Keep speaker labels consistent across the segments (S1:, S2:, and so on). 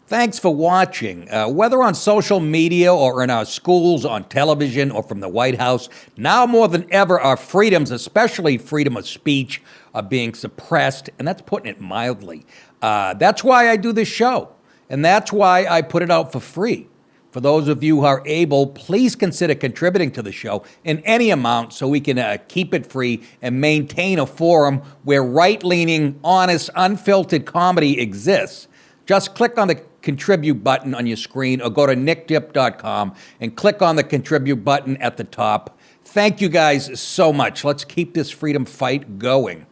S1: Thanks for watching. Whether on social media or in our schools, on television, or from the White House, now more than ever, our freedoms, especially freedom of speech, are being suppressed, and that's putting it mildly. That's why I do this show, and that's why I put it out for free. For those of you who are able, please consider contributing to the show in any amount so we can keep it free and maintain a forum where right-leaning, honest, unfiltered comedy exists. Just click on the contribute button on your screen or go to nickdip.com and click on the contribute button at the top. Thank you guys so much. Let's keep this freedom fight going.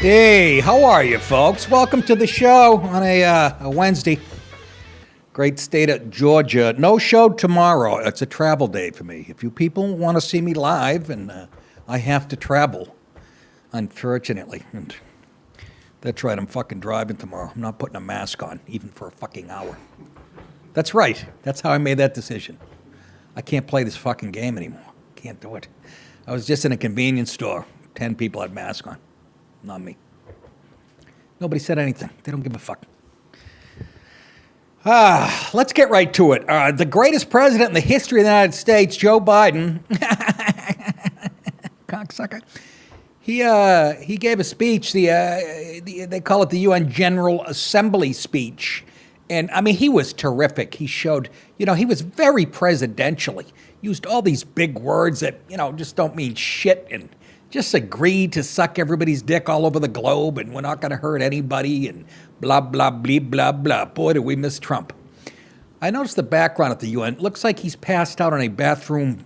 S1: Hey, how are you, folks? Welcome to the show on a Wednesday. Great state of Georgia. No show tomorrow. It's a travel day for me. If you people want to see me live, and I have to travel, unfortunately. And that's right, I'm fucking driving tomorrow. I'm not putting a mask on, even for a fucking hour. That's right. That's how I made that decision. I can't play this fucking game anymore. Can't do it. I was just in a convenience store. 10 people had masks on. Not me. Nobody said anything. They don't give a fuck. Let's get right to it. The greatest president in the history of the United States, Joe Biden, cocksucker, he gave a speech, they call it the UN General Assembly speech. And, I mean, he was terrific. He showed, he was very presidentially. Used all these big words that, just don't mean shit, and just agreed to suck everybody's dick all over the globe, and we're not going to hurt anybody, and blah, blah, blah, blah, blah. Boy, do we miss Trump. I noticed the background at the UN. It looks like he's passed out on a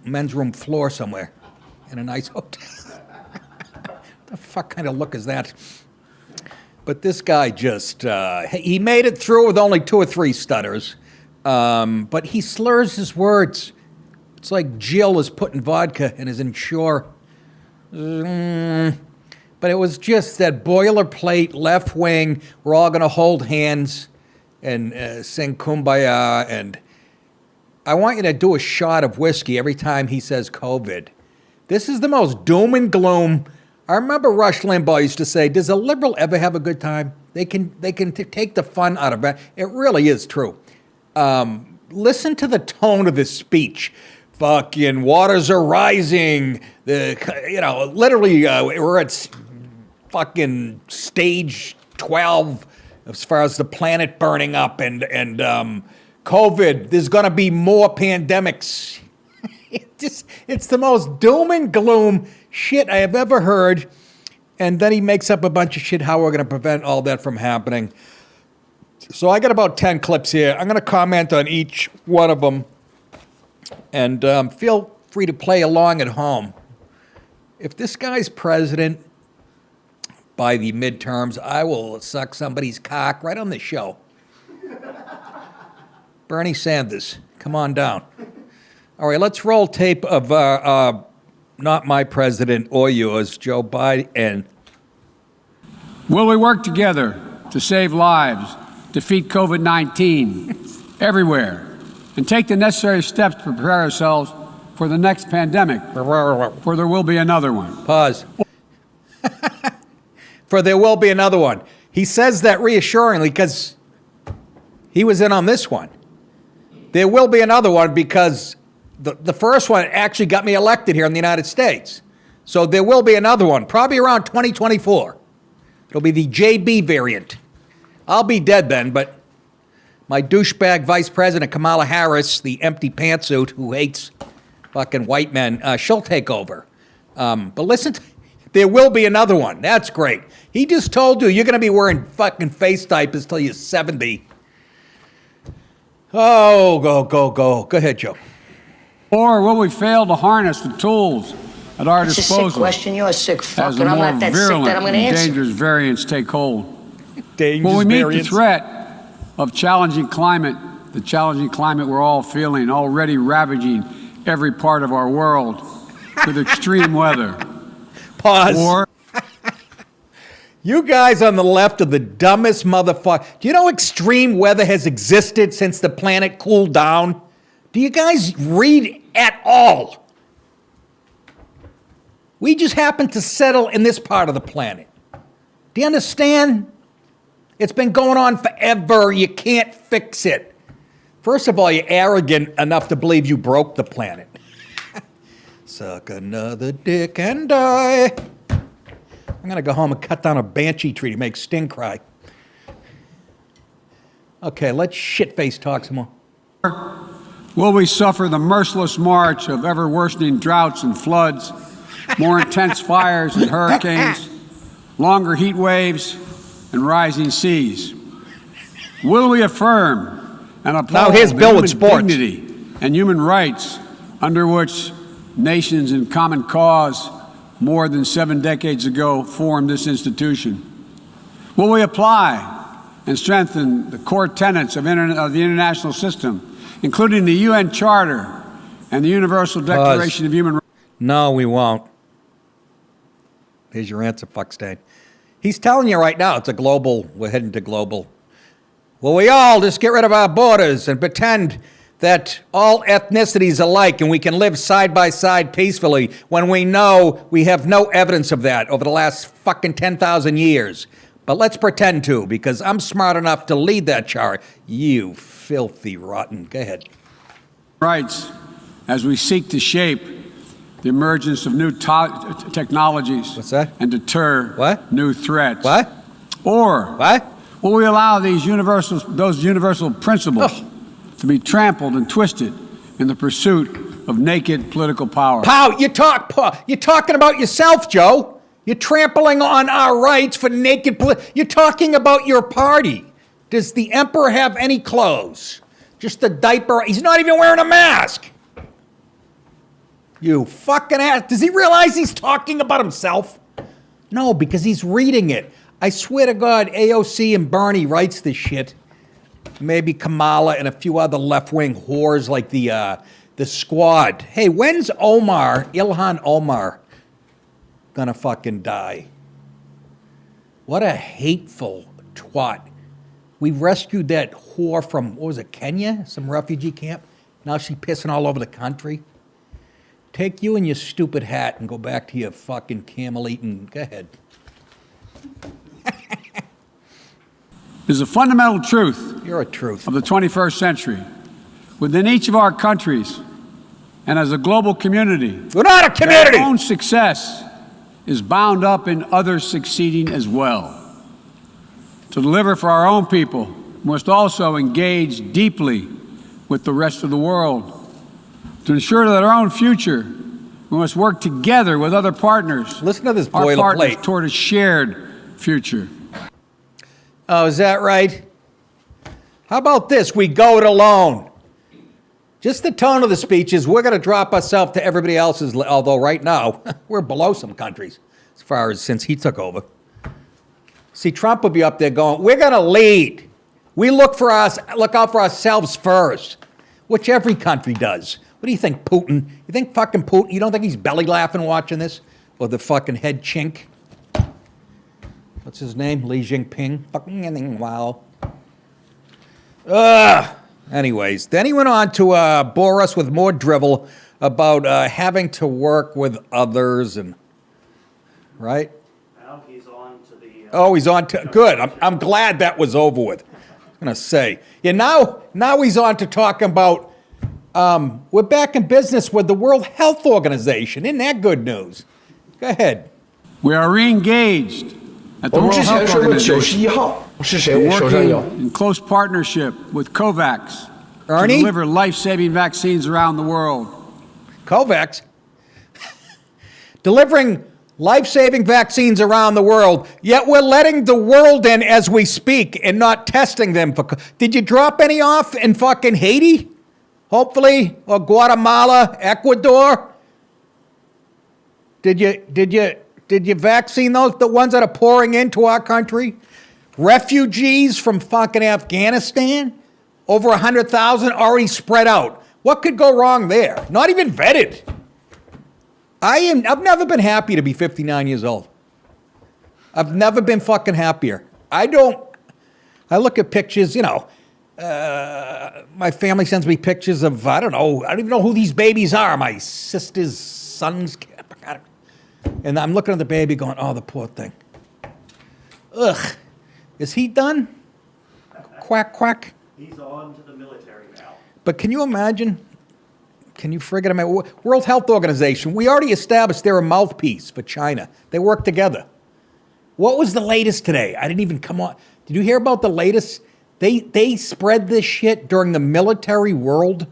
S1: men's room floor somewhere in a nice hotel. What the fuck kind of look is that? But this guy just, he made it through with only 2 or 3 stutters, but he slurs his words. It's like Jill is putting vodka in his Ensure. But it was just that boilerplate left wing, we're all going to hold hands and sing Kumbaya. And I want you to do a shot of whiskey every time he says COVID. This is the most doom and gloom. I remember Rush Limbaugh used to say, does a liberal ever have a good time? They can take the fun out of it. It really is true. Listen to the tone of his speech. Fucking waters are rising. Literally, we're at fucking stage 12 as far as the planet burning up, and COVID. There's going to be more pandemics. It's the most doom and gloom shit I have ever heard. And then he makes up a bunch of shit how we're going to prevent all that from happening. So I got about 10 clips here. I'm going to comment on each one of them. And feel free to play along at home. If this guy's president by the midterms, I will suck somebody's cock right on the show. Bernie Sanders, come on down. All right, let's roll tape of not my president or yours, Joe Biden.
S2: Will we work together to save lives, defeat COVID-19 everywhere, and take the necessary steps to prepare ourselves for the next pandemic, for there will be another one?
S1: Pause. For there will be another one. He says that reassuringly because he was in on this one. There will be another one because the first one actually got me elected here in the United States. So there will be another one, probably around 2024. It'll be the JB variant. I'll be dead then, but my douchebag vice president, Kamala Harris, the empty pantsuit who hates fucking white men, she'll take over. But listen, there will be another one. That's great. He just told you you're going to be wearing fucking face diapers till you're 70. Oh, go. Go ahead, Joe.
S2: Or will we fail to harness the tools at our
S3: It's a sick
S2: disposal
S3: question. You're a sick
S2: as
S3: fuck,
S2: the
S3: and I'm
S2: more
S3: not that sick
S2: virulent
S3: that I'm going to
S2: and
S3: answer.
S2: dangerous variants take hold?
S1: Dangerous
S2: Will we meet the
S1: variants.
S2: threat of the challenging climate we're all feeling, already ravaging every part of our world with extreme weather?
S1: Pause.
S2: Or
S1: You guys on the left are the dumbest motherfucker. Do you know extreme weather has existed since the planet cooled down? Do you guys read at all? We just happen to settle in this part of the planet. Do you understand? It's been going on forever. You can't fix it. First of all, you're arrogant enough to believe you broke the planet. Suck another dick and die. I'm going to go home and cut down a banshee tree to make Sting cry. Okay, let's shitface talk some more.
S2: will we suffer the merciless march of ever worsening droughts and floods, more intense fires and hurricanes, longer heat waves, and rising seas? Will we affirm and
S1: Now
S2: uphold
S1: here's
S2: the
S1: Bill
S2: human
S1: with sports.
S2: dignity and human rights under which nations in common cause more than 7 decades ago formed this institution? Will we apply and strengthen the core tenets of the international system, including the UN Charter and the Universal Declaration of Human Rights?
S1: No, we won't. Here's your answer, Fuckstein. He's telling you right now we're heading to global. Will we all just get rid of our borders and pretend that all ethnicities are alike and we can live side by side peacefully when we know we have no evidence of that over the last fucking 10,000 years? But let's pretend to, because I'm smart enough to lead that charge. You filthy rotten. Go ahead.
S2: Rights as we seek to shape the emergence of new technologies.
S1: What's that?
S2: And deter
S1: What?
S2: new threats.
S1: What?
S2: Or
S1: What?
S2: will we allow those universal principles to be trampled and twisted in the pursuit of naked political power?
S1: You're talking about yourself, Joe. You're trampling on our rights for naked you're talking about your party. Does the emperor have any clothes? Just a diaper. He's not even wearing a mask. You fucking ass. Does he realize he's talking about himself? No, because he's reading it. I swear to God, AOC and Bernie writes this shit. Maybe Kamala and a few other left-wing whores like the Squad. Hey, when's Ilhan Omar, gonna fucking die? What a hateful twat. We rescued that whore from, what was it, Kenya? Some refugee camp? Now she's pissing all over the country. Take you and your stupid hat and go back to your fucking camel eating. Go ahead.
S2: There's a fundamental truth
S1: You're a truth.
S2: of the 21st century within each of our countries and as a global community.
S1: We're not a community.
S2: Our own success is bound up in others succeeding as well. To deliver for our own people, we must also engage deeply with the rest of the world. To ensure that our own future, we must work together with other partners.
S1: Listen to this
S2: Our partners
S1: boilerplate.
S2: toward a shared future.
S1: Oh, is that right? How about this? We go it alone. Just the tone of the speech is we're going to drop ourselves to everybody else's, although right now we're below some countries as far as since he took over. See, Trump will be up there going, we're going to lead. We look out for ourselves first, which every country does. What do you think, Putin? You think fucking Putin, you don't think he's belly laughing watching this? Or the fucking head chink? What's his name? Li Jinping? Fucking wow. Anyways, then he went on to bore us with more drivel about having to work with others and, right?
S4: Now he's on to the.
S1: Oh, he's on to, good. I'm glad that was over with. I was going to say. Yeah, now he's on to talking about, we're back in business with the World Health Organization. Isn't that good news? Go ahead.
S2: We are re-engaged at the
S5: 我们
S2: World
S5: 之前
S2: Health
S5: 说过
S2: Organization.
S5: 91号是
S2: We're
S5: 谁？手上
S2: working
S5: 有。
S2: in close partnership with COVAX to
S1: Ernie?
S2: deliver life-saving vaccines around the world.
S1: COVAX. Delivering life-saving vaccines around the world, yet we're letting the world in as we speak and not testing them. Did you drop any off in fucking Haiti? hopefully, or Guatemala, Ecuador. Did you vaccine the ones that are pouring into our country? Refugees from fucking Afghanistan, over 100,000 already spread out. What could go wrong there? Not even vetted. I've never been happy to be 59 years old. I've never been fucking happier. I look at pictures, my family sends me pictures of, I don't even know who these babies are. My sister's sons. And I'm looking at the baby going, oh, the poor thing. Ugh. Is he done? Quack, quack.
S4: He's on to the military now.
S1: But can you imagine? Can you friggin' imagine? World Health Organization, we already established they're a mouthpiece for China. They work together. What was the latest today? I didn't even come on. Did you hear about the latest? They spread this shit during the military world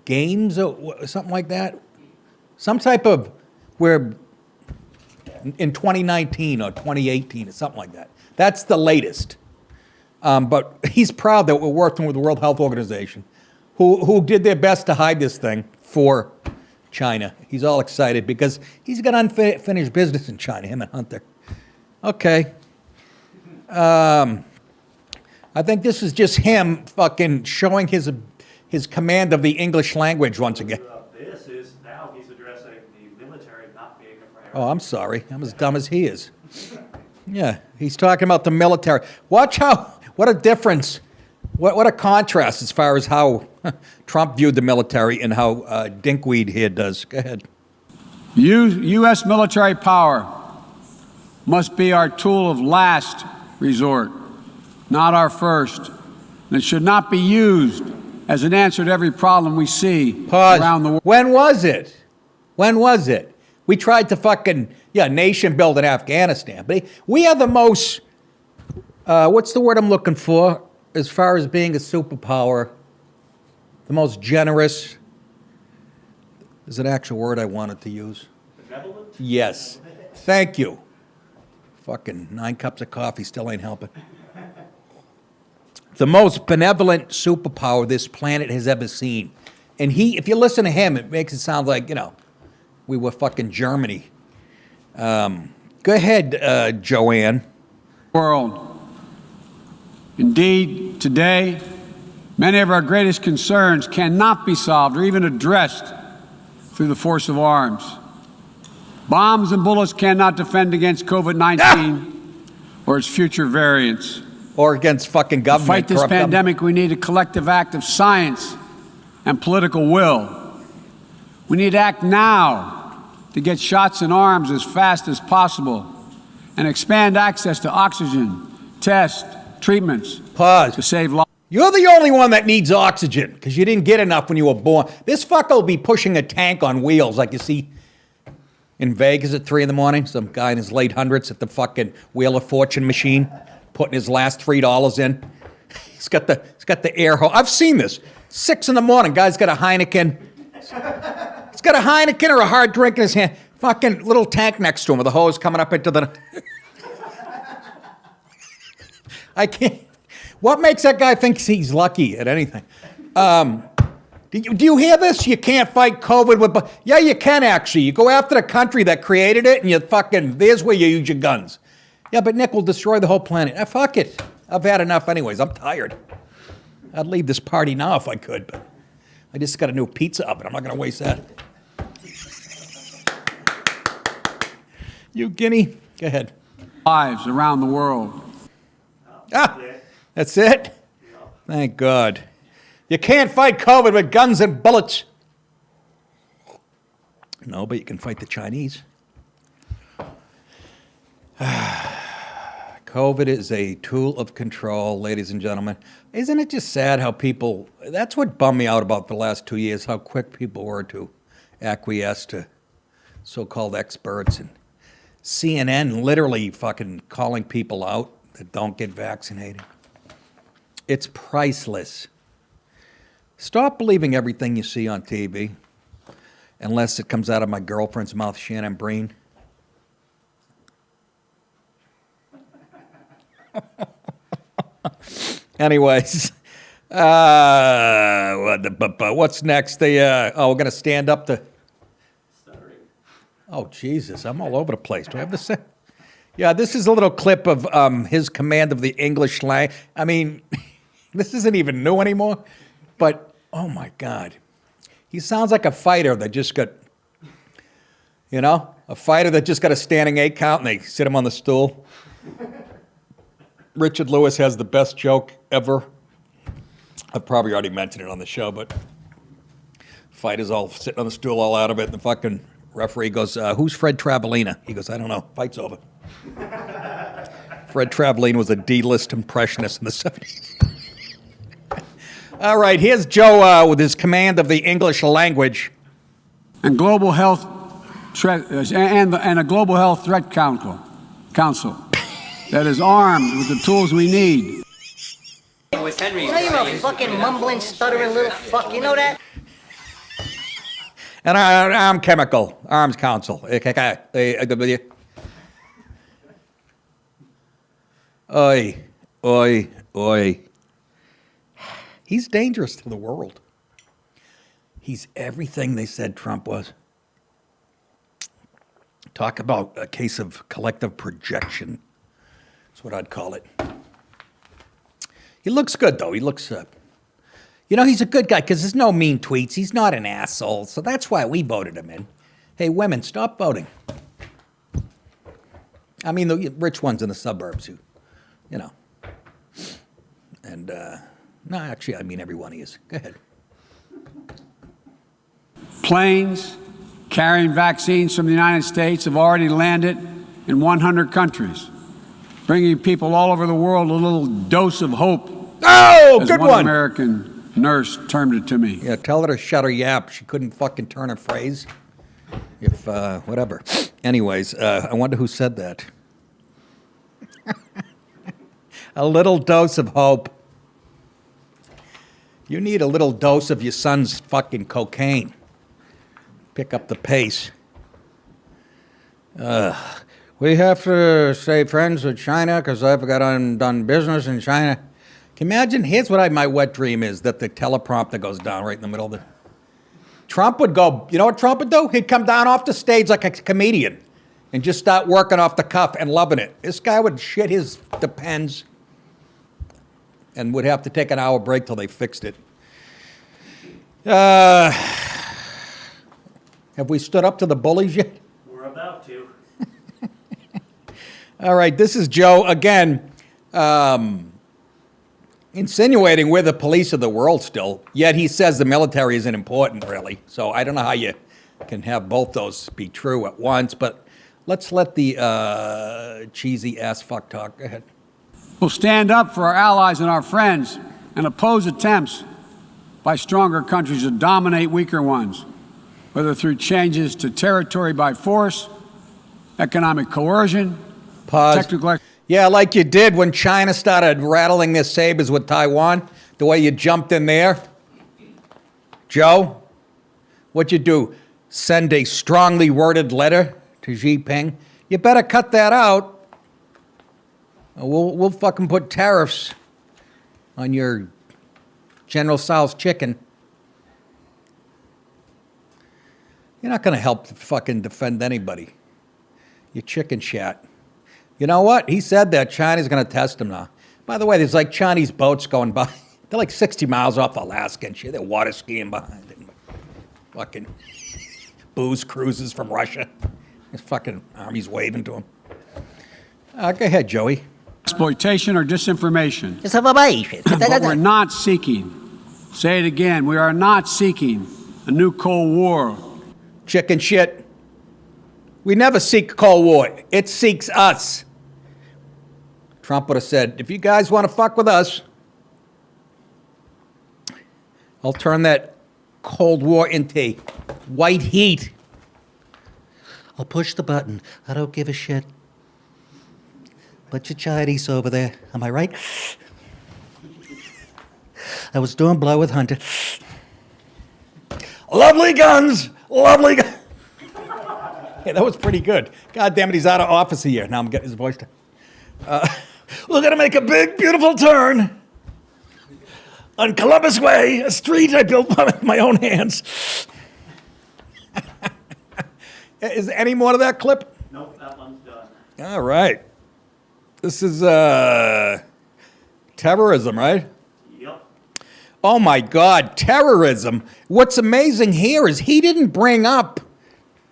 S1: games or something like that. Some type of, where in 2019 or 2018 or something like that. That's the latest. But he's proud that we're working with the World Health Organization, who did their best to hide this thing for China. He's all excited because he's got unfinished business in China, him and Hunter. Okay. I think this is just him fucking showing his command of the English language once again.
S4: This is now he's addressing the military not being a priority.
S1: Oh, I'm sorry. I'm as dumb as he is. Yeah, he's talking about the military. Watch what a difference, what a contrast as far as how Trump viewed the military and how Dinkweed here does. Go ahead.
S2: U.S. military power must be our tool of last resort, not our first. And it should not be used as an answer to every problem we see
S1: Pause.
S2: around the world.
S1: When was it? When was it? We tried to fucking, nation build in Afghanistan. But we are the most, what's the word I'm looking for as far as being a superpower? The most generous. Is an actual word I wanted to use.
S4: Benevolent?
S1: Yes. Thank you. Fucking 9 cups of coffee still ain't helping. The most benevolent superpower this planet has ever seen. And if you listen to him, it makes it sound like, we were fucking Germany. Go ahead, Joanne.
S2: World. Indeed, today, many of our greatest concerns cannot be solved or even addressed through the force of arms. Bombs and bullets cannot defend against COVID-19 or its future variants.
S1: Or against fucking
S2: To
S1: government.
S2: fight this
S1: corrupt government.
S2: pandemic, we need a collective act of science and political will. We need to act now to get shots in arms as fast as possible and expand access to oxygen, tests, treatments
S1: Pause.
S2: to save lives.
S1: You're the only one that needs oxygen because you didn't get enough when you were born. This fucker will be pushing a tank on wheels like you see in Vegas at 3 in the morning. Some guy in his late hundreds at the fucking Wheel of Fortune machine putting his last $3 in. He's got the air hose. I've seen this. 6 in the morning, guy's got a Heineken. He's got a Heineken or a hard drink in his hand. Fucking little tank next to him with a hose coming up into the... I can't... What makes that guy think he's lucky at anything? Do you hear this? You can't fight COVID with... Yeah, you can actually. You go after the country that created it and you fucking... There's where you use your guns. Yeah, but Nick will destroy the whole planet. Fuck it. I've had enough anyways. I'm tired. I'd leave this party now if I could, but I just got a new pizza oven. I'm not going to waste that. You guinea. Go ahead.
S2: Lives around the world.
S1: That's it? Thank God. You can't fight COVID with guns and bullets. No, but you can fight the Chinese. COVID is a tool of control, ladies and gentlemen. Isn't it just sad how people, that's what bummed me out about the last 2 years, how quick people were to acquiesce to so-called experts, and CNN literally fucking calling people out that don't get vaccinated. It's priceless. Stop believing everything you see on TV, unless it comes out of my girlfriend's mouth, Shannon Breen. Anyways, What's next? We're going to stand up to.
S4: Stuttering.
S1: Oh, Jesus, I'm all over the place. Do I have this? Yeah, this is a little clip of his command of the English language. I mean, this isn't even new anymore, but oh my God. He sounds like a fighter that just got, a fighter that just got a standing 8 count and they sit him on the stool. Richard Lewis has the best joke ever. I've probably already mentioned it on the show, but fighters all sitting on the stool all out of it, and the fucking referee goes, who's Fred Travalena? He goes, I don't know. Fight's over. Fred Travalena was a D-list impressionist in the 70s. All right, here's Joe with his command of the English language.
S2: And global health and a global health threat council that is armed with the tools we need.
S3: With Henry. You know you're a fucking mumbling, stuttering little fuck. You know that?
S1: And I'm Chemical Arms Council. Good with you. Oi, oi, oi. He's dangerous to the world. He's everything they said Trump was. Talk about a case of collective projection. That's what I'd call it. He looks good, though. He looks, he's a good guy because there's no mean tweets. He's not an asshole. So that's why we voted him in. Hey, women, stop voting. I mean, the rich ones in the suburbs who, And, no, actually, I mean every one of you. Go ahead.
S2: Planes carrying vaccines from the United States have already landed in 100 countries, bringing people all over the world a little dose of hope.
S1: Oh,
S2: as
S1: good
S2: one
S1: one.
S2: American nurse termed it to me.
S1: Yeah, tell her to shut her yap. She couldn't fucking turn her phrase. If, whatever. Anyways, I wonder who said that. A little dose of hope. You need a little dose of your son's fucking cocaine. Pick up the pace. We have to stay friends with China because I've got done business in China. Can you imagine? Here's what my wet dream is, that the teleprompter goes down right in the middle of it. Trump would go, you know what Trump would do? He'd come down off the stage like a comedian and just start working off the cuff and loving it. This guy would shit his Depends and would have to take an hour break till they fixed it. Have we stood up to the bullies yet?
S4: We're about to.
S1: All right, this is Joe again, insinuating we're the police of the world still, yet he says the military isn't important, really. So I don't know how you can have both those be true at once, but let's let the cheesy ass fuck talk. Go ahead.
S2: We'll stand up for our allies and our friends and oppose attempts by stronger countries to dominate weaker ones, whether through changes to territory by force, economic coercion,
S1: Pause.
S2: technical.
S1: Yeah, like you did when China started rattling their sabers with Taiwan, the way you jumped in there. Joe, what'd you do? Send a strongly worded letter to Xi Jinping? You better cut that out. We'll fucking put tariffs on your General Tso's chicken. You're not going to help fucking defend anybody. You chicken chat. You know what? He said that China's going to test him now. By the way, there's like Chinese boats going by. They're like 60 miles off Alaska and shit. They're water skiing behind it. Fucking booze cruises from Russia. His fucking army's waving to him. Go ahead, Joey.
S2: Exploitation or disinformation.
S3: But
S2: But we're not seeking, say it again, we are not seeking a new Cold War.
S1: Chicken shit. We never seek Cold War. It seeks us. Trump would have said, if you guys want to fuck with us, I'll turn that Cold War into white heat.
S5: I'll push the button. I don't give a shit. Let your Chinese over there. Am I right? I was doing blow with Hunter.
S1: Lovely guns. Lovely guns. Yeah, that was pretty good. God damn it, he's out of office here. Now I'm getting his voice down. We're going to make a big, beautiful turn. on Columbus Way, a street I built with my own hands. Is there any more to that clip?
S4: Nope, that one's done.
S1: All right. This is terrorism, right?
S4: Yep.
S1: Oh my God, terrorism. What's amazing here is he didn't bring up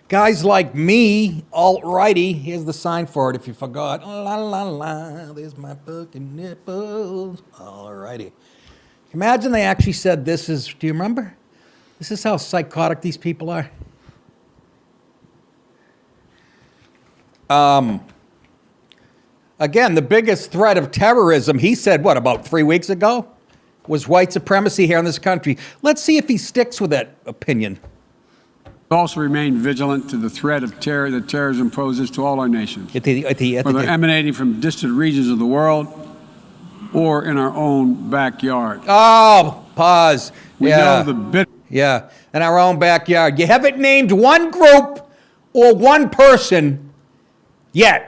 S1: guys like me, alt-righty. Here's the sign for it if you forgot. La la la, there's my fucking nipples. All-righty. Imagine they actually said this is, do you remember? This is how psychotic these people are. Again, the biggest threat of terrorism, he said, what, about 3 weeks ago? Was white supremacy here in this country. Let's see if he sticks with that opinion.
S2: Also remain vigilant to the threat of terror that terrorism poses to all our nations, whether emanating from distant regions of the world or in our own backyard.
S1: Oh, pause.
S2: We know the bit.
S1: Yeah, in our own backyard. You haven't named one group or one person yet.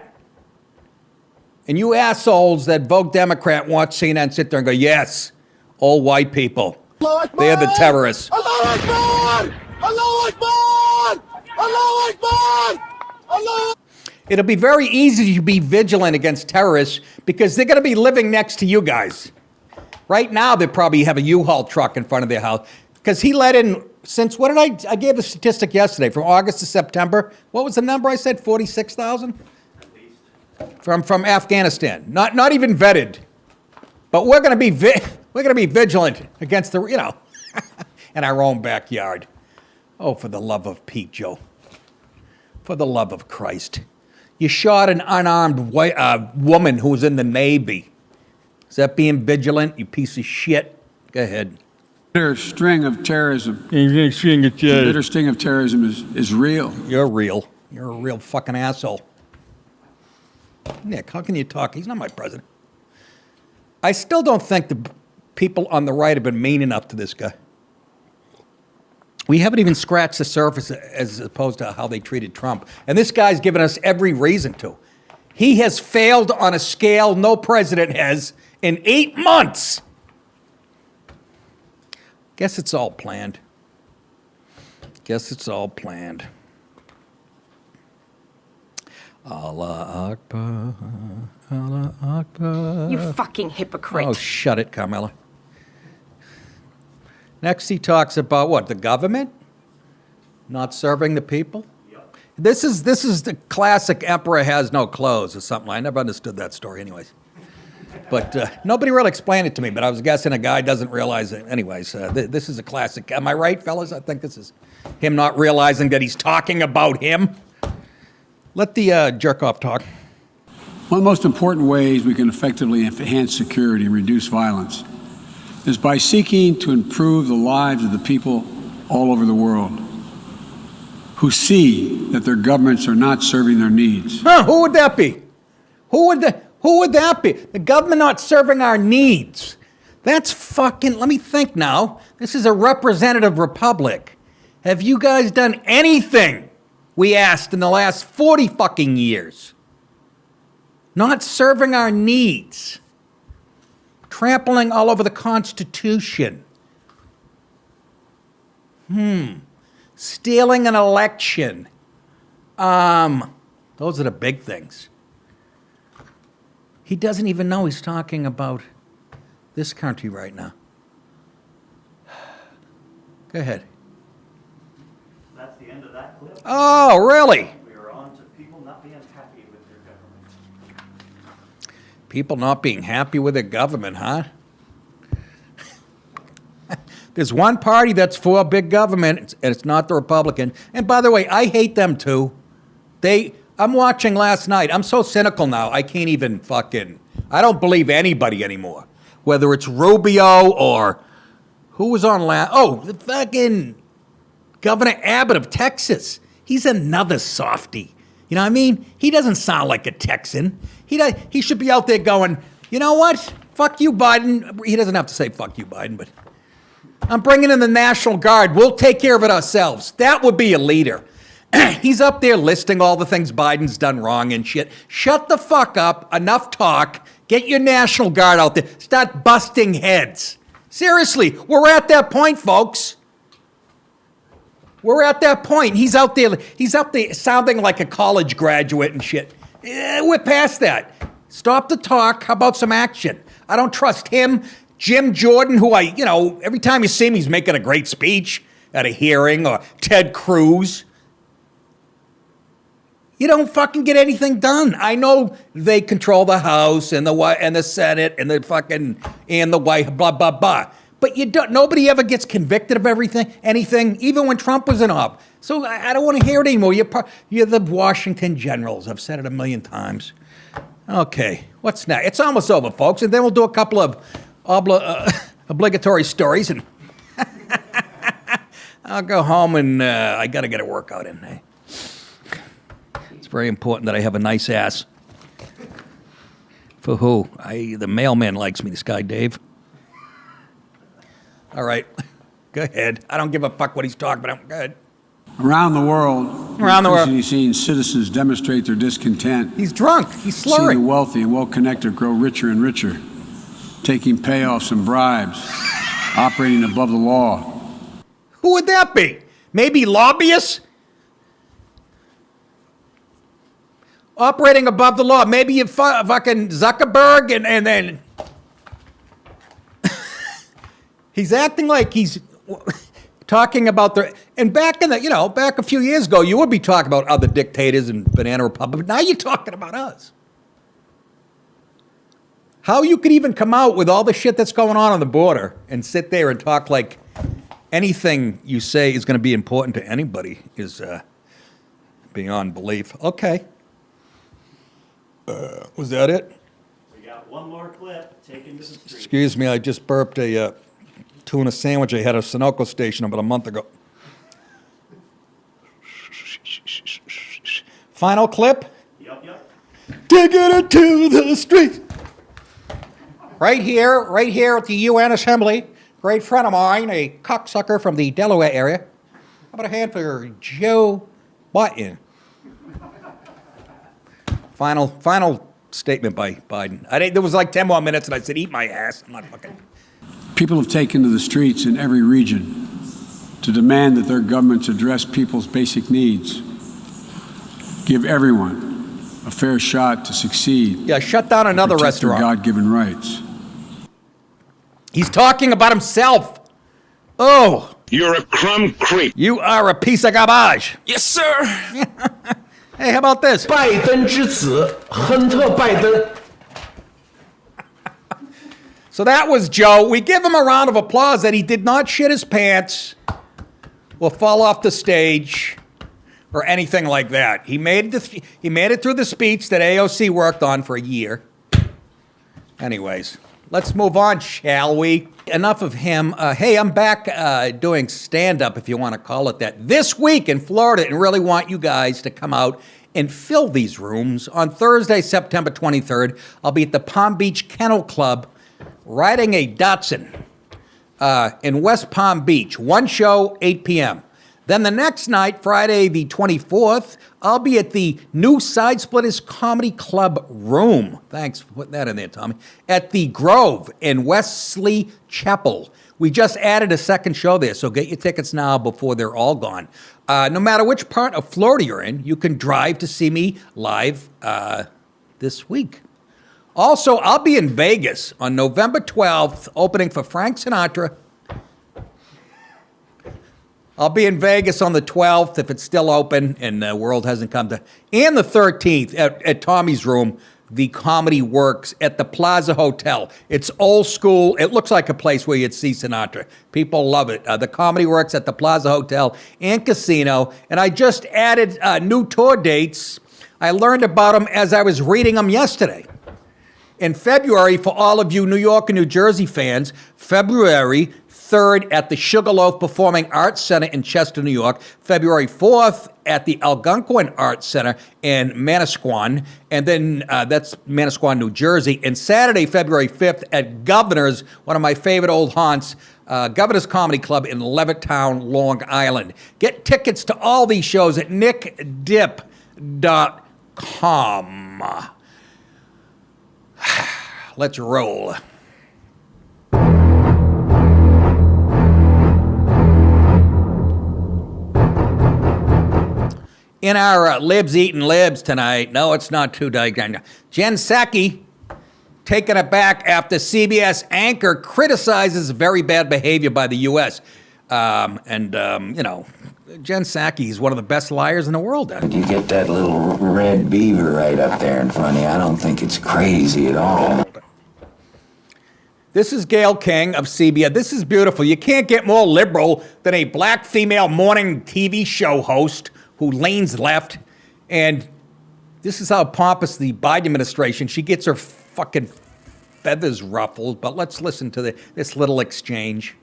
S1: And you assholes that vote Democrat watch CNN sit there and go, yes, all white people. They're the terrorists.
S6: Allahu Akbar! Allahu Akbar! Allahu Akbar! Allahu
S1: It'll be very easy to be vigilant against terrorists because they're going to be living next to you guys. Right now, they probably have a U-Haul truck in front of their house. Because he let in, since, what did I gave the statistic yesterday, from August to September. What was the number I said, 46,000? From Afghanistan. Not even vetted. But we're going to be vigilant against the, in our own backyard. Oh, for the love of Pete, Joe. For the love of Christ. You shot an unarmed woman who was in the Navy. Is that being vigilant, you piece of shit? Go ahead.
S2: Bitter string of terrorism. The bitter sting of terrorism is real.
S1: You're real. You're a real fucking asshole. Nick, how can you talk? He's not my president. I still don't think the people on the right have been mean enough to this guy. We haven't even scratched the surface as opposed to how they treated Trump. And this guy's given us every reason to. He has failed on a scale no president has in 8 months. Guess it's all planned. Guess it's all planned. Allah Akbar, Allah Akbar.
S7: You fucking hypocrite.
S1: Oh, shut it, Carmela. Next, he talks about what? The government not serving the people.
S4: Yep.
S1: This is the classic "Emperor has no clothes" or something. I never understood that story, anyways. But nobody really explained it to me. But I was guessing a guy doesn't realize it. Anyways, this is a classic. Am I right, fellas? I think this is him not realizing that he's talking about him. Let the jerk off talk.
S2: One of the most important ways we can effectively enhance security and reduce violence is by seeking to improve the lives of the people all over the world who see that their governments are not serving their needs.
S1: Huh, who would that be? Who would that be? The government not serving our needs. That's fucking, let me think now. This is a representative republic. Have you guys done anything we asked in the last 40 fucking years? Not serving our needs. Trampling all over the Constitution. Stealing an election. Those are the big things. He doesn't even know he's talking about this country right now. Go ahead.
S4: That's the end of that clip.
S1: Oh, really?
S4: We are on to people not being happy with their government.
S1: People not being happy with their government, huh? There's one party that's for big government, and it's not the Republican. And by the way, I hate them too. I'm watching last night. I'm so cynical now, I can't even I don't believe anybody anymore. Whether it's Rubio or who was on last? Oh, the fucking Governor Abbott of Texas. He's another softy. You know what I mean? He doesn't sound like a Texan. He should be out there going, you know what? Fuck you, Biden. He doesn't have to say fuck you, Biden, but I'm bringing in the National Guard. We'll take care of it ourselves. That would be a leader. He's up there listing all the things Biden's done wrong and shit. Shut the fuck up. Enough talk. Get your National Guard out there. Start busting heads. Seriously, we're at that point, folks. We're at that point. He's out there sounding like a college graduate and shit. We're past that. Stop the talk. How about some action? I don't trust him. Jim Jordan, who every time you see him, he's making a great speech at a hearing, or Ted Cruz. You don't fucking get anything done. I know they control the House and the Senate and the White, blah, blah, blah. But nobody ever gets convicted of anything, even when Trump was in office. So I don't want to hear it anymore. You're the Washington Generals. I've said it a million times. Okay, what's next? It's almost over, folks, and then we'll do a couple of obligatory stories, and I'll go home, and I got to get a workout in. It's very important that I have a nice ass. For who? The mailman likes me, this guy, Dave. All right, go ahead. I don't give a fuck what he's talking about. Go ahead.
S2: Around the world, he's seen citizens demonstrate their discontent.
S1: He's drunk. He's
S2: Seeing
S1: slurring.
S2: the wealthy and well-connected grow richer and richer, taking payoffs and bribes, operating above the law.
S1: Who would that be? Maybe lobbyists? Operating above the law. Maybe you fucking Zuckerberg and then... He's acting like he's talking about and back back a few years ago, you would be talking about other dictators and banana republics, but now you're talking about us. How you could even come out with all the shit that's going on the border and sit there and talk like anything you say is going to be important to anybody is beyond belief. Okay. Was that it?
S4: We got one more clip taken to the street.
S1: Excuse me, I just burped a tuna sandwich I had at a Sunoco station about a month ago. Final clip?
S4: Yep.
S1: Taking it to the street. Right here at the UN Assembly, great friend of mine, a cocksucker from the Delaware area. How about a hand for Joe Biden? Final statement by Biden. There was like 10 more minutes and I said, eat my ass. I'm not fucking...
S2: People have taken to the streets in every region to demand that their governments address people's basic needs, give everyone a fair shot to succeed.
S1: Yeah, shut down another
S2: protect their
S1: restaurant.
S2: God-given rights.
S1: He's talking about himself. Oh.
S6: You're a crumb creep.
S1: You are a piece of garbage.
S7: Yes, sir.
S1: Hey, how about this?
S7: 拜登之子亨特·拜登。
S1: So that was Joe. We give him a round of applause that he did not shit his pants or fall off the stage or anything like that. He made it through the speech that AOC worked on for a year. Anyways, let's move on, shall we? Enough of him. Hey, I'm back doing stand-up, if you want to call it that, this week in Florida, and really want you guys to come out and fill these rooms. On Thursday, September 23rd, I'll be at the Palm Beach Kennel Club riding a Datsun in West Palm Beach. One show, 8 p.m. Then the next night, Friday the 24th, I'll be at the new Side Splitters Comedy Club room. Thanks for putting that in there, Tommy. At the Grove in Wesley Chapel. We just added a second show there, so get your tickets now before they're all gone. No matter which part of Florida you're in, you can drive to see me live this week. Also, I'll be in Vegas on November 12th, opening for Frank Sinatra. I'll be in Vegas on the 12th, if it's still open and the world hasn't come to... And the 13th at Tommy's Room, the Comedy Works at the Plaza Hotel. It's old school. It looks like a place where you'd see Sinatra. People love it. The Comedy Works at the Plaza Hotel and Casino. And I just added new tour dates. I learned about them as I was reading them yesterday. In February, for all of you New York and New Jersey fans, February 3rd at the Sugarloaf Performing Arts Center in Chester, New York. February 4th at the Algonquin Arts Center in Manasquan. And then that's Manasquan, New Jersey. And Saturday, February 5th at Governor's, one of my favorite old haunts, Governor's Comedy Club in Levittown, Long Island. Get tickets to all these shows at nickdip.com. Let's roll. in our libs eating libs tonight. No, it's not too diagnosed. Jen Psaki taken aback after CBS anchor criticizes very bad behavior by the U.S. You know, Jen Psaki is one of the best liars in the world.
S8: You get that little red beaver right up there in front of you. I don't think it's crazy at all.
S1: This is Gayle King of CBS. This is beautiful. You can't get more liberal than a black female morning TV show host who leans left. And this is how pompous the Biden administration, she gets her fucking feathers ruffled. But let's listen to this little exchange.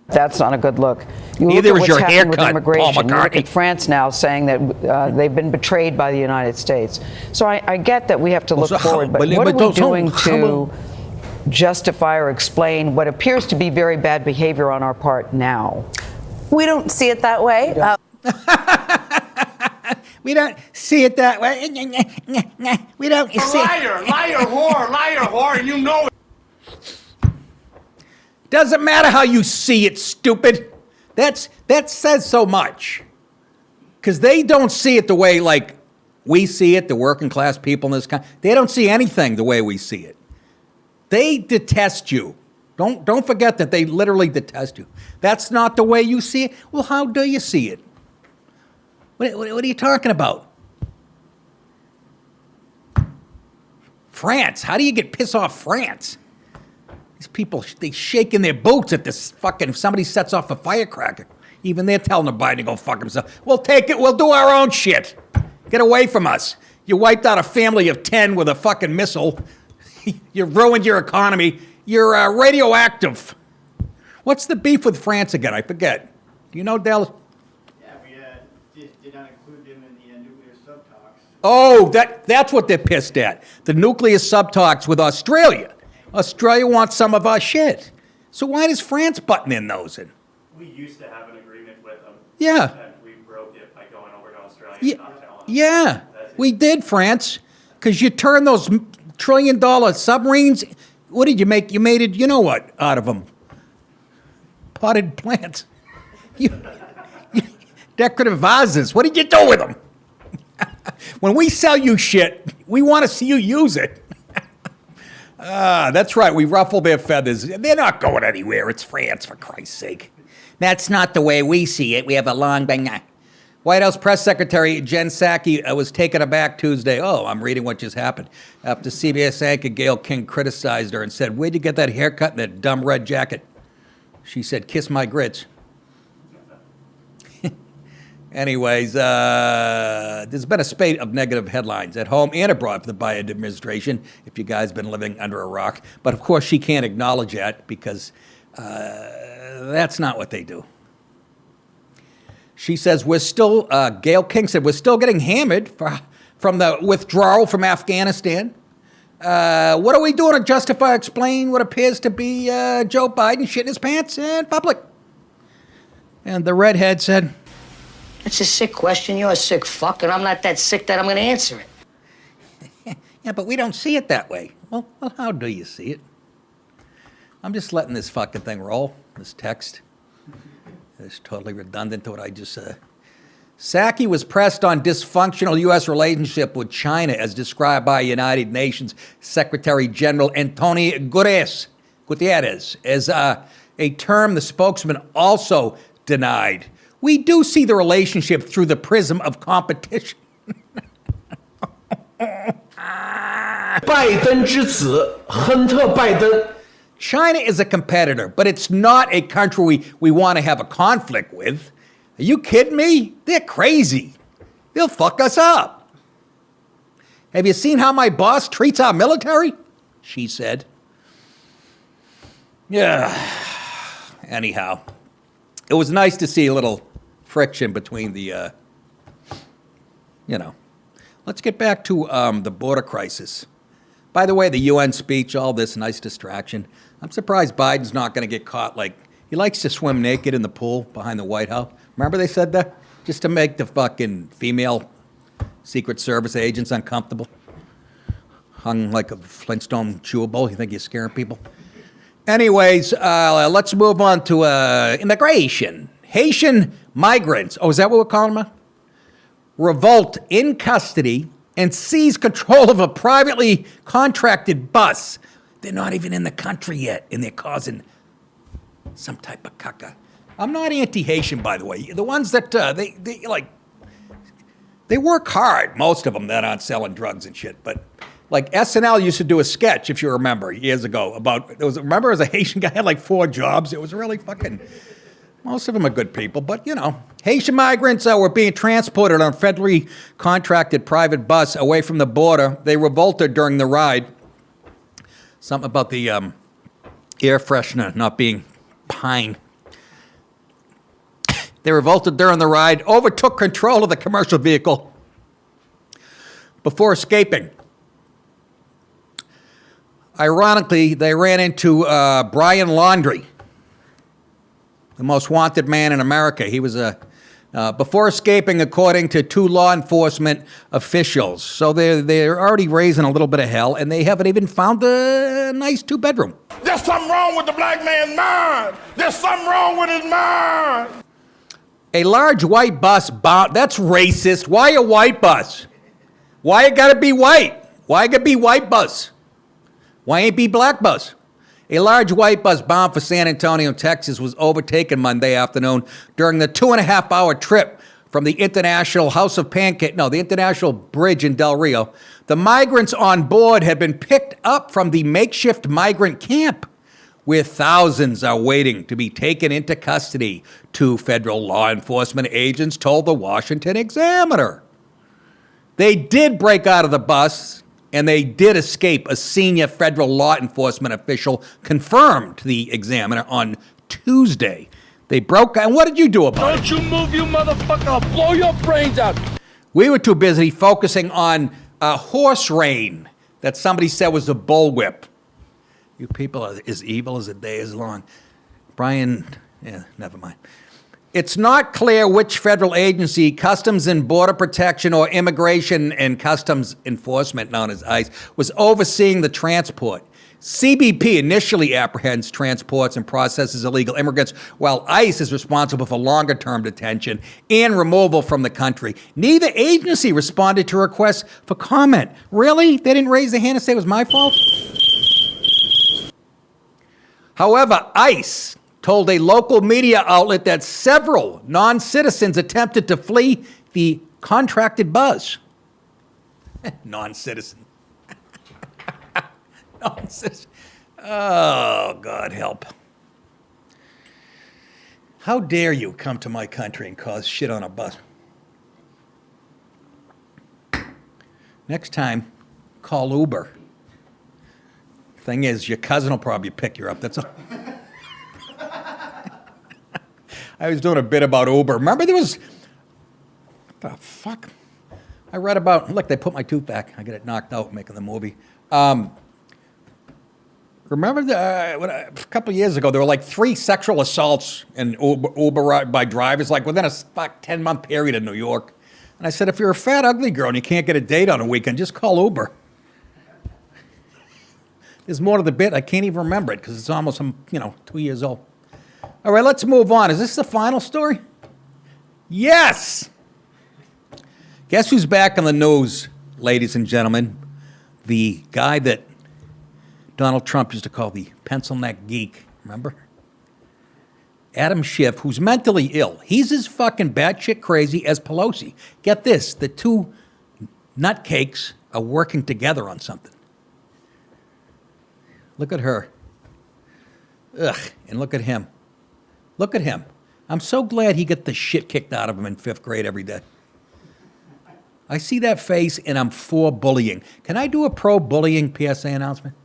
S9: That's not a good look. You
S1: Neither
S9: look
S1: was
S9: at what's
S1: your
S9: happening with
S1: haircut, Paul
S9: immigration. You look
S1: McCartney.
S9: at France now saying that they've been betrayed by the United States. So I get that we have to look forward, but what are we doing to justify or explain what appears to be very bad behavior on our part now?
S10: We don't see it that way.
S1: We don't see it that way. We don't see it.
S6: Liar, whore, you know it.
S1: Doesn't matter how you see it, stupid. That says so much. Because they don't see it the way, like, we see it, the working class people in this country. They don't see anything the way we see it. They detest you. Don't forget that they literally detest you. That's not the way you see it. Well, how do you see it? What are you talking about? France. How do you get pissed off France? These people, they shake in their boots at this fucking, if somebody sets off a firecracker. Even they're telling the Biden to go fuck himself. We'll take it. We'll do our own shit. Get away from us. You wiped out a family of 10 with a fucking missile. You ruined your economy. You're radioactive. What's the beef with France again? I forget. Do you know, Dallas?
S4: Yeah, we did not include them in the nuclear sub-talks.
S1: Oh, that's what they're pissed at. The nuclear sub-talks with Australia. Australia wants some of our shit. So why does France button in those in?
S4: We used to have an agreement with them.
S1: Yeah.
S4: And we broke it by going over to Australia
S1: Yeah,
S4: and not telling them.
S1: yeah, we did, France, because you turned those trillion-dollar submarines. What did you make? You made it, you know what, out of them? Potted plants. Decorative vases. What did you do with them? When we sell you shit, we want to see you use it. That's right. We ruffle their feathers. They're not going anywhere. It's France, for Christ's sake. That's not the way we see it. We have a long bang. White House Press Secretary Jen Psaki was taken aback Tuesday. Oh, I'm reading what just happened. After CBS anchor Gayle King criticized her and said, "Where'd you get that haircut and that dumb red jacket?" She said, "Kiss my grits." Anyways, there's been a spate of negative headlines at home and abroad for the Biden administration, if you guys been living under a rock. But of course, she can't acknowledge that because that's not what they do. She says, Gayle King said, we're still getting hammered from the withdrawal from Afghanistan. What are we doing to justify or explain what appears to be Joe Biden shitting his pants in public? And the redhead said,
S3: That's a sick question. You're a sick fuck, and I'm not that sick that I'm going to answer it.
S1: yeah, but we don't see it that way. Well, how do you see it? I'm just letting this fucking thing roll, this text. It's totally redundant to what I just said. Psaki was pressed on dysfunctional U.S. relationship with China as described by United Nations Secretary General Antonio Guterres as a term the spokesman also denied. We do see the relationship through the prism of competition.
S7: 拜登之子亨特·拜登
S1: China is a competitor, but it's not a country we want to have a conflict with. Are you kidding me? They're crazy. They'll fuck us up. Have you seen how my boss treats our military? She said. Yeah. Anyhow, it was nice to see a little friction between the, Let's get back to the border crisis. By the way, the UN speech, all this nice distraction. I'm surprised Biden's not going to get caught. Like, he likes to swim naked in the pool behind the White House. Remember they said that? Just to make the fucking female Secret Service agents uncomfortable. Hung like a Flintstone chewable. You think you're scaring people? Anyways, let's move on to immigration. Haitian migrants. Oh, is that what we're calling them? revolt in custody and seize control of a privately contracted bus. They're not even in the country yet, and they're causing some type of caca. I'm not anti-Haitian, by the way. The ones that, they work hard, most of them that aren't selling drugs and shit. But like SNL used to do a sketch, if you remember, years ago, about, remember as a Haitian guy had like 4 jobs? It was really fucking, most of them are good people. But, you know, Haitian migrants were being transported on a federally contracted private bus away from the border. They revolted during the ride. Something about the air freshener not being pine. They revolted during the ride, overtook control of the commercial vehicle before escaping. Ironically, they ran into Brian Laundrie, the most wanted man in America. He was before escaping, according to 2 law enforcement officials. So they're already raising a little bit of hell, and they haven't even found a nice 2-bedroom.
S6: There's something wrong with the black man's mind. There's something wrong with his mind.
S1: A large white bus bound. That's racist. Why a white bus? Why it gotta be white? Why it gotta be white bus? Why ain't be black bus? A large white bus bound for San Antonio, Texas, was overtaken Monday afternoon during the 2.5-hour trip from the International the International Bridge in Del Rio. The migrants on board had been picked up from the makeshift migrant camp, where thousands are waiting to be taken into custody, 2 federal law enforcement agents told the Washington Examiner. They did break out of the bus, and they did escape, a senior federal law enforcement official confirmed to the Examiner on Tuesday. They broke out. And what did you do about it?
S6: Don't you move, you motherfucker. I'll blow your brains out.
S1: We were too busy focusing on a horse rein that somebody said was a bullwhip. You people are as evil as the day is long. Brian, never mind. It's not clear which federal agency, Customs and Border Protection or Immigration and Customs Enforcement, known as ICE, was overseeing the transport. CBP initially apprehends, transports, and processes illegal immigrants, while ICE is responsible for longer-term detention and removal from the country. Neither agency responded to requests for comment. Really? They didn't raise their hand and say it was my fault? However, ICE told a local media outlet that several non-citizens attempted to flee the contracted bus. Non-citizen. Non-citizen. Oh, God help. How dare you come to my country and cause shit on a bus? Next time, call Uber. Thing is, your cousin will probably pick you up. That's all. I was doing a bit about Uber. Remember there was, what the fuck? I read about, look, they put my tooth back. I got it knocked out making the movie. Remember a couple of years ago, there were like 3 sexual assaults in Uber by drivers, like within a 10-month period in New York. And I said, if you're a fat, ugly girl and you can't get a date on a weekend, just call Uber. There's more to the bit. I can't even remember it because it's almost, 2 years old. All right, let's move on. Is this the final story? Yes! Guess who's back in the news, ladies and gentlemen? The guy that Donald Trump used to call the pencil neck geek. Remember? Adam Schiff, who's mentally ill. He's as fucking batshit crazy as Pelosi. Get this, the 2 nutcakes are working together on something. Look at her. Ugh, and look at him. Look at him. I'm so glad he got the shit kicked out of him in 5th grade every day. I see that face and I'm for bullying. Can I do a pro-bullying PSA announcement?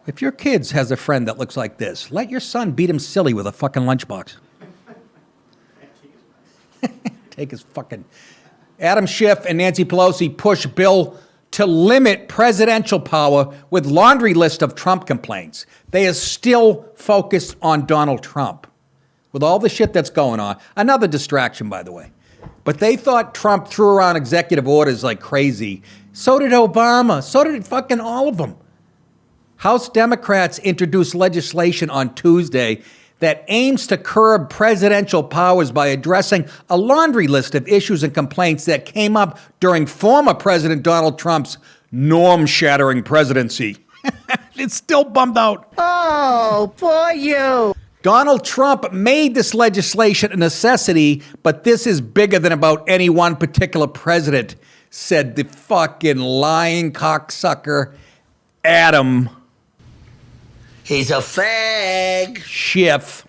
S1: If your kid has a friend that looks like this, let your son beat him silly with a fucking lunchbox. Take his fucking... Adam Schiff and Nancy Pelosi push bill to limit presidential power with laundry list of Trump complaints. They are still focused on Donald Trump. With all the shit that's going on. Another distraction, by the way. But they thought Trump threw around executive orders like crazy. So did Obama. So did fucking all of them. House Democrats introduced legislation on Tuesday that aims to curb presidential powers by addressing a laundry list of issues and complaints that came up during former President Donald Trump's norm-shattering presidency. It's still bummed out.
S3: Oh, poor you.
S1: Donald Trump made this legislation a necessity, but this is bigger than about any one particular president, said the fucking lying cocksucker Adam
S3: He's a fag.
S1: Schiff,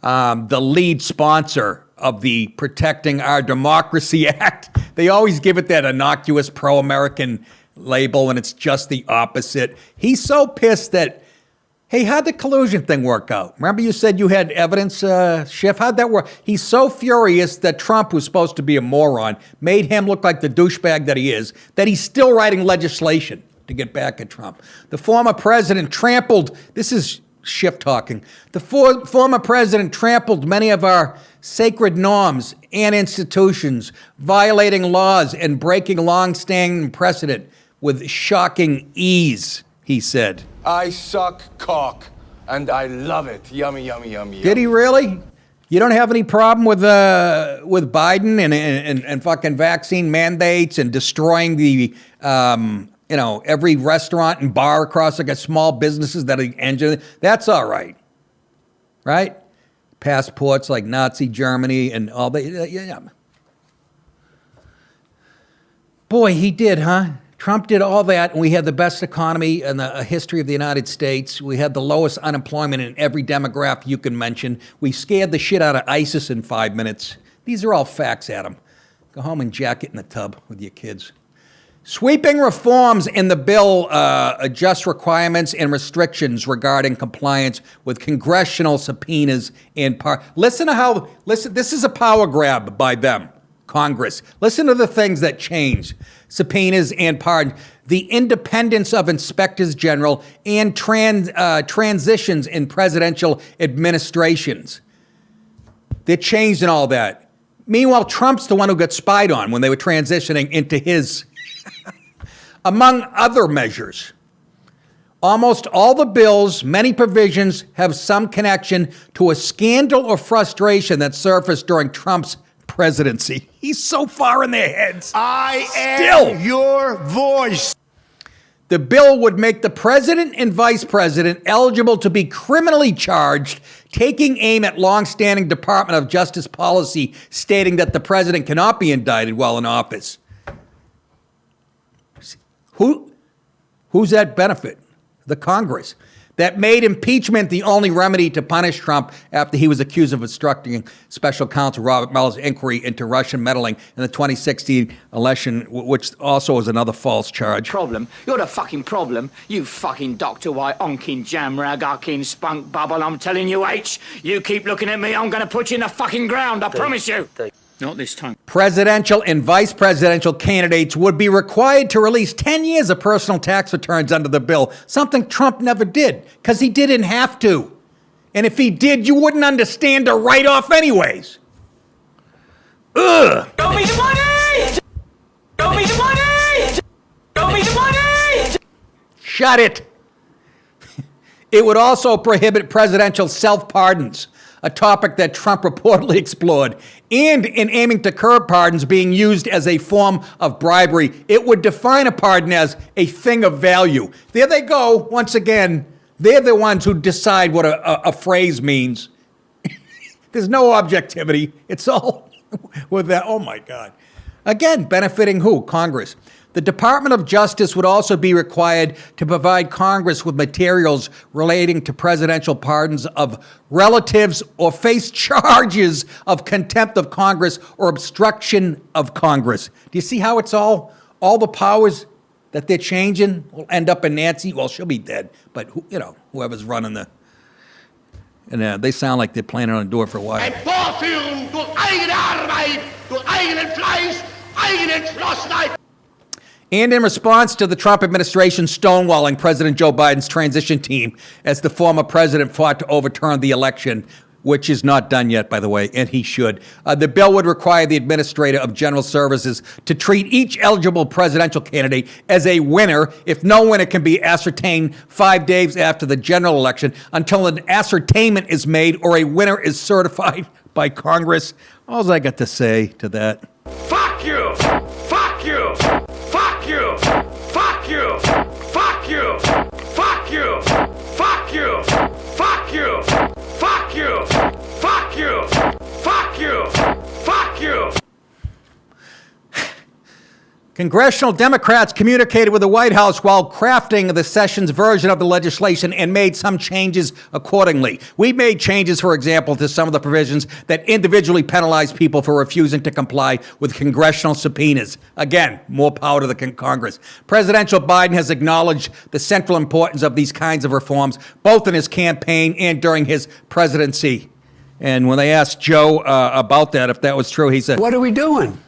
S1: the lead sponsor of the Protecting Our Democracy Act. They always give it that innocuous pro-American label, and it's just the opposite. He's so pissed that, hey, how'd the collusion thing work out? Remember you said you had evidence, Schiff? How'd that work? He's so furious that Trump, who's supposed to be a moron, made him look like the douchebag that he is, that he's still writing legislation to get back at Trump. The former president trampled, this is Schiff talking, the former president trampled many of our sacred norms and institutions, violating laws and breaking long-standing precedent with shocking ease, he said.
S6: I suck cock, and I love it. Yummy, yummy, yummy.
S1: Did he really? You don't have any problem with Biden and fucking vaccine mandates and destroying the every restaurant and bar across like a small businesses that engine? That's all right, right? Passports like Nazi Germany and all that. Yeah. Boy, he did, huh? Trump did all that, and we had the best economy in the history of the United States. We had the lowest unemployment in every demographic you can mention. We scared the shit out of ISIS in 5 minutes. These are all facts, Adam. Go home and jack it in the tub with your kids. Sweeping reforms in the bill adjust requirements and restrictions regarding compliance with congressional subpoenas and Listen, this is a power grab by them, Congress. Listen to the things that change. Subpoenas and pardons, the independence of inspectors general, and transitions in presidential administrations. They're changed and all that. Meanwhile, Trump's the one who got spied on when they were transitioning into his. Among other measures, almost all the bills, many provisions have some connection to a scandal or frustration that surfaced during Trump's presidency. He's so far in their heads.
S6: I am your voice.
S1: The bill would make the president and vice president eligible to be criminally charged, taking aim at longstanding Department of Justice policy stating that the president cannot be indicted while in office. Who's that benefit? The Congress. That made impeachment the only remedy to punish Trump after he was accused of obstructing special counsel Robert Mueller's inquiry into Russian meddling in the 2016 election, which also is another false charge.
S11: Problem. You're the fucking problem. You fucking Dr. White, onkin jamrag, arkin spunk bubble. I'm telling you, H, you keep looking at me, I'm going to put you in the fucking ground. I promise you. Not this time.
S1: Presidential and vice presidential candidates would be required to release 10 years of personal tax returns under the bill, something Trump never did, because he didn't have to. And if he did, you wouldn't understand the write-off anyways. Ugh.
S11: Show me the money! Show me the money! Show me the money!
S1: Shut it. It would also prohibit presidential self-pardons, a topic that Trump reportedly explored, and in aiming to curb pardons being used as a form of bribery, it would define a pardon as a thing of value. There they go, once again. They're the ones who decide what a phrase means. There's no objectivity. It's all with that. Oh, my God. Again, benefiting who? Congress. The Department of Justice would also be required to provide Congress with materials relating to presidential pardons of relatives or face charges of contempt of Congress or obstruction of Congress. Do you see how it's all the powers that they're changing will end up in Nancy? Well, she'll be dead, but whoever's running the... And they sound like they're planning on doing it for a while.
S6: Vorführung durch eigene Arbeit, durch eigenen Fleiß, eigene Entschlossenheit.
S1: And in response to the Trump administration stonewalling President Joe Biden's transition team as the former president fought to overturn the election, which is not done yet, by the way, and he should. The bill would require the Administrator of General Services to treat each eligible presidential candidate as a winner if no winner can be ascertained 5 days after the general election until an ascertainment is made or a winner is certified by Congress. All I got to say to that.
S6: Fuck you! Fuck you! Fuck you! Fuck you! Fuck you! Fuck you! Fuck you! Fuck you! Fuck you! Fuck you! Fuck you! Fuck you!
S1: Congressional Democrats communicated with the White House while crafting the session's version of the legislation and made some changes accordingly. We made changes, for example, to some of the provisions that individually penalize people for refusing to comply with congressional subpoenas. Again, more power to the Congress. Presidential Biden has acknowledged the central importance of these kinds of reforms, both in his campaign and during his presidency. And when they asked Joe about that, if that was true, he said,
S2: What are we doing?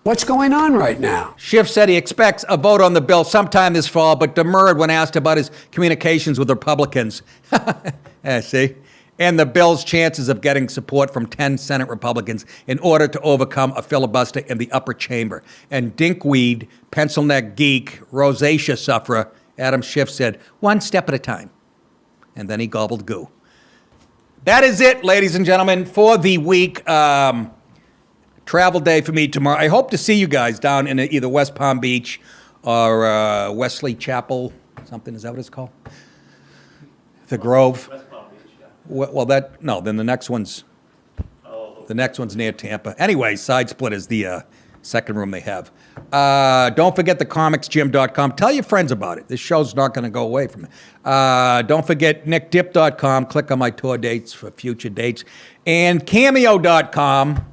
S2: What's going on right now?
S1: Schiff said he expects a vote on the bill sometime this fall, but demurred when asked about his communications with Republicans. See? And the bill's chances of getting support from 10 Senate Republicans in order to overcome a filibuster in the upper chamber. And dinkweed, pencil neck geek, rosacea sufferer, Adam Schiff said, one step at a time. And then he gobbled goo. That is it, ladies and gentlemen, for the week. Travel day for me tomorrow. I hope to see you guys down in either West Palm Beach or Wesley Chapel, something. Is that what it's called? The Grove.
S4: West Palm Beach, yeah.
S1: Well, then the next one's near Tampa. Anyway, Side Split is the second room they have. Don't forget thecomicsgym.com. Tell your friends about it. This show's not going to go away from it. Don't forget nickdip.com. Click on my tour dates for future dates. And cameo.com.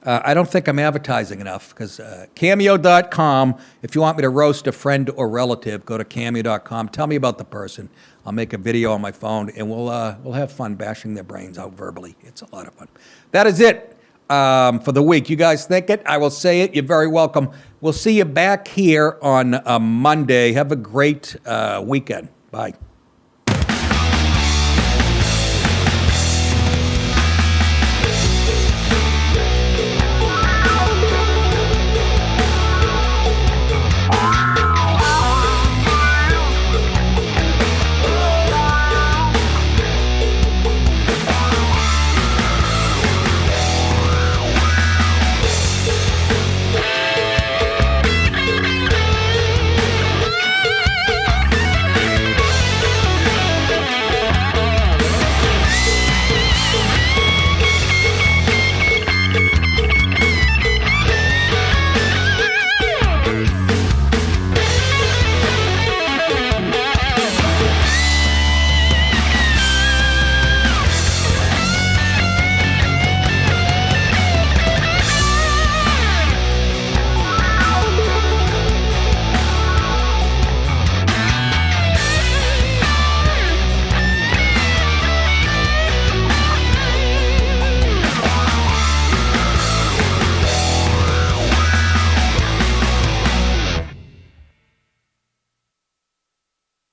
S1: I don't think I'm advertising enough because cameo.com, if you want me to roast a friend or relative, go to cameo.com. Tell me about the person. I'll make a video on my phone, and we'll have fun bashing their brains out verbally. It's a lot of fun. That is it for the week. You guys think it? I will say it. You're very welcome. We'll see you back here on Monday. Have a great weekend. Bye.